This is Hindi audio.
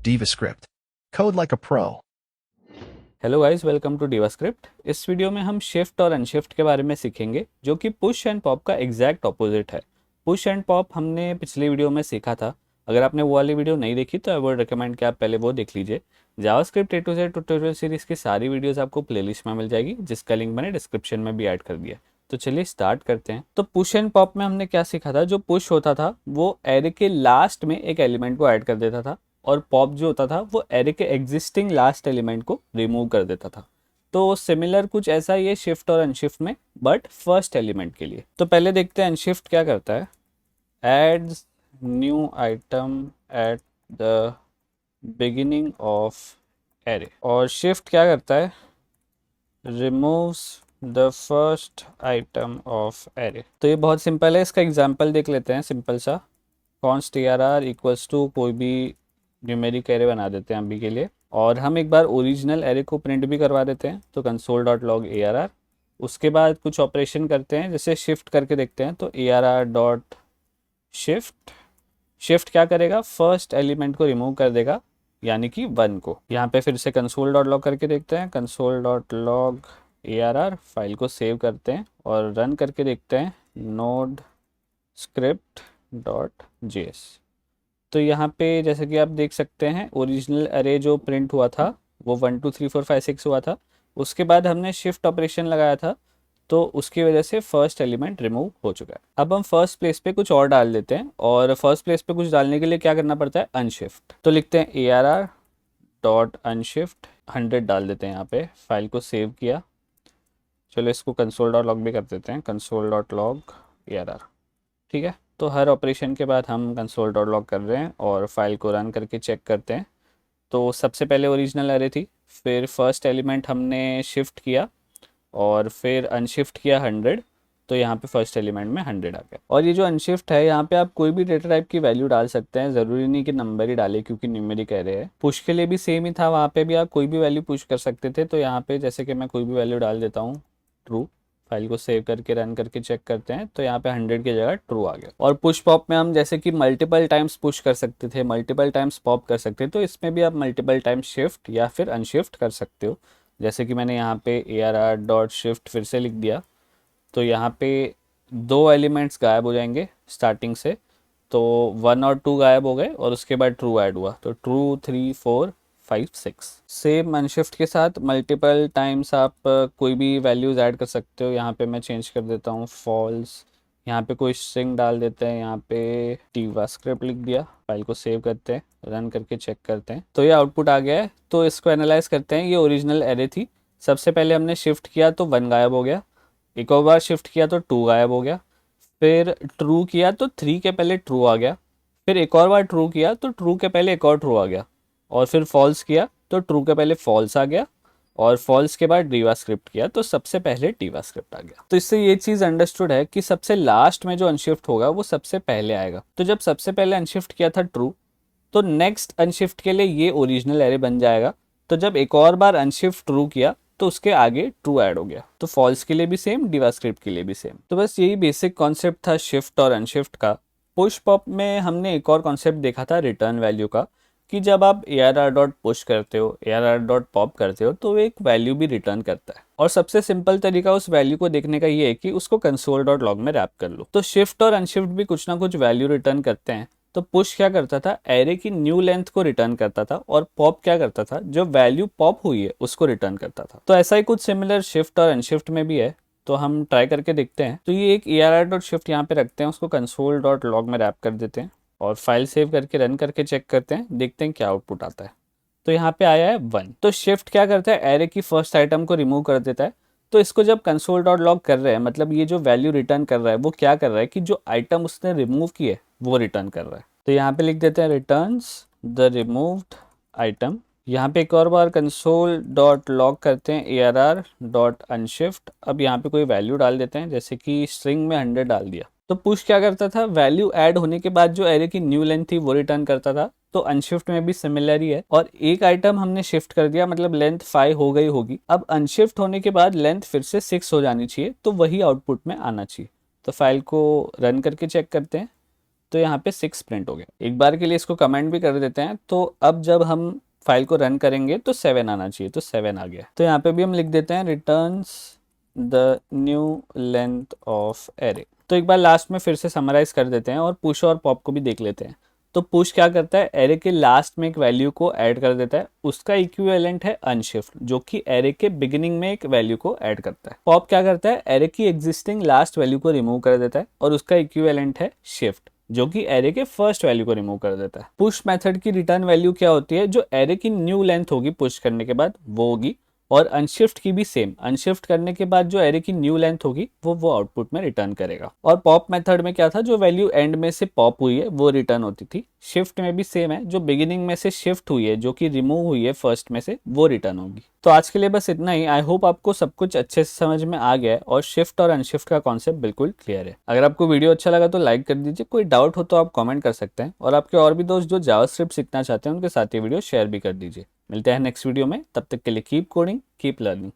DivaScript. Code like a pro. Hello guys, welcome to डीवास्क्रिप्ट। इस वीडियो में हम शिफ्ट और अनशिफ्ट के बारे में सीखेंगे, जो कि पुश एंड पॉप का एग्जैक्ट ऑपोजिट है। पुश एंड पॉप हमने पिछले वीडियो में सीखा था। अगर आपने वो वाली वीडियो नहीं देखी तो आई वुड रिकमेंड कि आप पहले वो देख लीजिए। JavaScript A to Z tutorial series की सारी वीडियोस आपको प्लेलिस्ट में मिल जाएगी, जिसका लिंक मैंने डिस्क्रिप्शन में भी ऐड कर दिया। तो चलिए स्टार्ट करते हैं। तो पुश एंड पॉप में हमने क्या सीखा था। जो पुश होता था वो एरे के लास्ट में एक एलिमेंट को ऐड कर देता था, और पॉप जो होता था वो एरे के एग्जिस्टिंग लास्ट एलिमेंट को रिमूव कर देता था। तो सिमिलर कुछ ऐसा ही है शिफ्ट और अनशिफ्ट में, बट फर्स्ट एलिमेंट के लिए। तो पहले देखते हैं अनशिफ्ट क्या करता है। Adds new item at the beginning of array. और शिफ्ट क्या करता है, removes the first item of array. तो ये बहुत सिंपल है, इसका एग्जाम्पल देख लेते हैं सिंपल सा। कॉन्स्ट ARR इक्वल्स टू कोई भी न्यूमेरिक एरे बना देते हैं अभी के लिए, और हम एक बार ओरिजिनल एरे को प्रिंट भी करवा देते हैं। तो कंसोल डॉट लॉग ARR। उसके बाद कुछ ऑपरेशन करते हैं, जैसे शिफ्ट करके देखते हैं। तो ARR डॉट शिफ्ट। शिफ्ट क्या करेगा, फर्स्ट एलिमेंट को रिमूव कर देगा, यानी कि 1 को। यहाँ पे फिर से कंसोल डॉट लॉग करके देखते हैं। Console dot log ARR, file को सेव करते हैं और रन करके देखते हैं। Node script dot JS। तो यहाँ पे जैसे कि आप देख सकते हैं, ओरिजिनल अरे जो प्रिंट हुआ था वो 1 2 3 4 5 6 हुआ था। उसके बाद हमने शिफ्ट ऑपरेशन लगाया था, तो उसकी वजह से फर्स्ट एलिमेंट रिमूव हो चुका है। अब हम फर्स्ट प्लेस पे कुछ और डाल देते हैं, और फर्स्ट प्लेस पे कुछ डालने के लिए क्या करना पड़ता है, अनशिफ्ट। तो लिखते हैं ARR डॉट अनशिफ्ट 100 डाल देते हैं यहाँ पे। फाइल को सेव किया। चलो इसको कंसोल डॉट लॉग भी कर देते हैं, कंसोल डॉट लॉग ARR। ठीक है, तो हर ऑपरेशन के बाद हम कंसोल डॉट लॉग कर रहे हैं और फाइल को रन करके चेक करते हैं। तो सबसे पहले ओरिजिनल एरे थी, फिर फर्स्ट एलिमेंट हमने शिफ्ट किया, और फिर अनशिफ्ट किया 100। तो यहाँ पे फर्स्ट एलिमेंट में 100 आ गया। और ये जो अनशिफ्ट है, यहाँ पे आप कोई भी डेटा टाइप की वैल्यू डाल सकते हैं, ज़रूरी नहीं कि नंबर ही डाले, क्योंकि न्यूमेरिक एरे है। पुश के लिए भी सेम ही था, वहाँ पे भी आप कोई भी वैल्यू पुश कर सकते थे। तो यहाँ पे जैसे कि मैं कोई भी वैल्यू डाल देता हूँ, ट्रू। फाइल को सेव करके रन करके चेक करते हैं, तो यहाँ पे 100 की जगह ट्रू आ गया। और पुश पॉप में हम जैसे कि मल्टीपल टाइम्स पुश कर सकते थे, मल्टीपल टाइम्स पॉप कर सकते थे। तो इसमें भी आप मल्टीपल टाइम्स शिफ्ट या फिर अनशिफ्ट कर सकते हो। जैसे कि मैंने यहाँ पे ARR डॉट शिफ्ट फिर से लिख दिया, तो यहाँ पे 2 एलिमेंट्स गायब हो जाएंगे स्टार्टिंग से। तो 1 और 2 गायब हो गए, और उसके बाद ट्रू ऐड हुआ, तो ट्रू 3 4 5 6। सेम अनशिफ्ट के साथ मल्टीपल टाइम्स आप कोई भी वैल्यूज़ ऐड कर सकते हो। यहाँ पे मैं चेंज कर देता हूँ फॉल्स। यहाँ पे कोई स्ट्रिंग डाल देते हैं, यहाँ पे डीवास्क्रिप्ट लिख दिया। फाइल को सेव करते हैं, रन करके चेक करते हैं, तो ये आउटपुट आ गया है। तो इसको एनालाइज करते हैं। ये ओरिजिनल एरे थी, सबसे पहले हमने शिफ्ट किया तो 1 गायब हो गया, एक और बार शिफ्ट किया तो 2 गायब हो गया, फिर ट्रू किया तो 3 के पहले ट्रू आ गया, फिर एक और बार ट्रू किया तो ट्रू के पहले एक और ट्रू आ गया, और फिर फॉल्स किया तो ट्रू के पहले फॉल्स आ गया, और फॉल्स के बाद डीवास्क्रिप्ट किया तो सबसे पहले डीवास्क्रिप्ट आ गया। तो इससे ये चीज़ अंडरस्टूड है कि सबसे लास्ट में जो अनशिफ्ट होगा वो सबसे पहले आएगा। तो जब सबसे पहले अनशिफ्ट किया था ट्रू, तो नेक्स्ट अनशिफ्ट के लिए ये ओरिजिनल एरे बन जाएगा। तो जब एक और बार अनशिफ्ट ट्रू किया तो उसके आगे ट्रू ऐड हो गया। तो फॉल्स के लिए भी सेम, डीवास्क्रिप्ट के लिए भी सेम। तो बस यही बेसिक कॉन्सेप्ट था शिफ्ट और अनशिफ्ट का। पुश पॉप में हमने एक और कॉन्सेप्ट देखा था रिटर्न वैल्यू का, कि जब आप ARR डॉट पुश करते हो, ARR डॉट पॉप करते हो, तो एक वैल्यू भी रिटर्न करता है। और सबसे सिंपल तरीका उस वैल्यू को देखने का ये है कि उसको कंसोल डॉट लॉग में रैप कर लो। तो शिफ्ट और अनशिफ्ट भी कुछ ना कुछ वैल्यू रिटर्न करते हैं। तो पुश क्या करता था, एरे की न्यू लेंथ को रिटर्न करता था, और पॉप क्या करता था, जो वैल्यू पॉप हुई है उसको रिटर्न करता था। तो ऐसा ही कुछ सिमिलर शिफ्ट और अनशिफ्ट में भी है। तो हम ट्राई करके देखते हैं। तो ये एक ARR डॉट शिफ्ट यहाँ पे रखते हैं, उसको कंसोल डॉट लॉग में रैप कर देते हैं, और फाइल सेव करके रन करके चेक करते हैं, देखते हैं क्या आउटपुट आता है। तो यहाँ पे आया है 1। तो शिफ्ट क्या करता है, एरे की फर्स्ट आइटम को रिमूव कर देता है। तो इसको जब कंसोल डॉट लॉग कर रहे हैं, मतलब ये जो वैल्यू रिटर्न कर रहा है वो क्या कर रहा है कि जो आइटम उसने रिमूव की है वो रिटर्न कर रहा है। तो यहाँ पे लिख देते हैं रिटर्न्स द रिमूव्ड आइटम। यहाँ पे एक और बार कंसोल डॉट लॉग करते हैं ARR डॉट अनशिफ्ट। अब यहाँ पे कोई वैल्यू डाल देते हैं, जैसे कि स्ट्रिंग में 100 डाल दिया। तो पुश क्या करता था, वैल्यू ऐड होने के बाद जो एरे की न्यू लेंथ थी वो रिटर्न करता था। तो अनशिफ्ट में भी सिमिलर ही है, और एक आइटम हमने शिफ्ट कर दिया, मतलब लेंथ 5 हो गई होगी। अब अनशिफ्ट होने के बाद लेंथ फिर से 6 हो जानी चाहिए, तो वही आउटपुट में आना चाहिए। तो फाइल को रन करके चेक करते हैं। तो यहाँ पे 6 प्रिंट हो गया। एक बार के लिए इसको कमेंट भी कर देते हैं, तो अब जब हम फाइल को रन करेंगे तो 7 आना चाहिए, तो 7 आ गया। तो यहाँ पे भी हम लिख देते हैं returns the new length of array. तो एक बार लास्ट में फिर से समराइज कर देते हैं और पुश और पॉप को भी देख लेते हैं। तो पुश क्या करता है, एरे के लास्ट में एक वैल्यू को ऐड कर देता है, उसका इक्विवेलेंट है अनशिफ्ट, जो कि एरे के बिगिनिंग में एक वैल्यू को ऐड करता है। पॉप क्या करता है, एरे की एग्जिस्टिंग लास्ट वैल्यू को रिमूव कर देता है और उसका इक्विवेलेंट है शिफ्ट, जो कि एरे के फर्स्ट वैल्यू को रिमूव कर देता है। पुश मेथड की रिटर्न वैल्यू क्या होती है, जो एरे की न्यू लेंथ होगी पुश करने के बाद वो होगी, और अनशिफ्ट की भी सेम, अनशिफ्ट करने के बाद जो एरे की न्यू लेंथ होगी वो आउटपुट में रिटर्न करेगा। और पॉप मेथड में क्या था, जो वैल्यू एंड में से पॉप हुई है वो रिटर्न होती थी। शिफ्ट में भी सेम है, जो बिगिनिंग में से शिफ्ट हुई है, जो कि रिमूव हुई है फर्स्ट में से, वो रिटर्न होगी। तो आज के लिए बस इतना ही। आई होप आपको सब कुछ अच्छे से समझ में आ गया है और शिफ्ट और अनशिफ्ट का कॉन्सेप्ट बिल्कुल क्लियर है। अगर आपको वीडियो अच्छा लगा तो लाइक कर दीजिए, कोई डाउट हो तो आप कमेंट कर सकते हैं, और आपके और भी दोस्त जो जावास्क्रिप्ट सीखना चाहते हैं उनके साथ ये वीडियो शेयर भी कर दीजिए। मिलते हैं नेक्स्ट वीडियो में, तब तक के लिए कीप कोडिंग, कीप लर्निंग।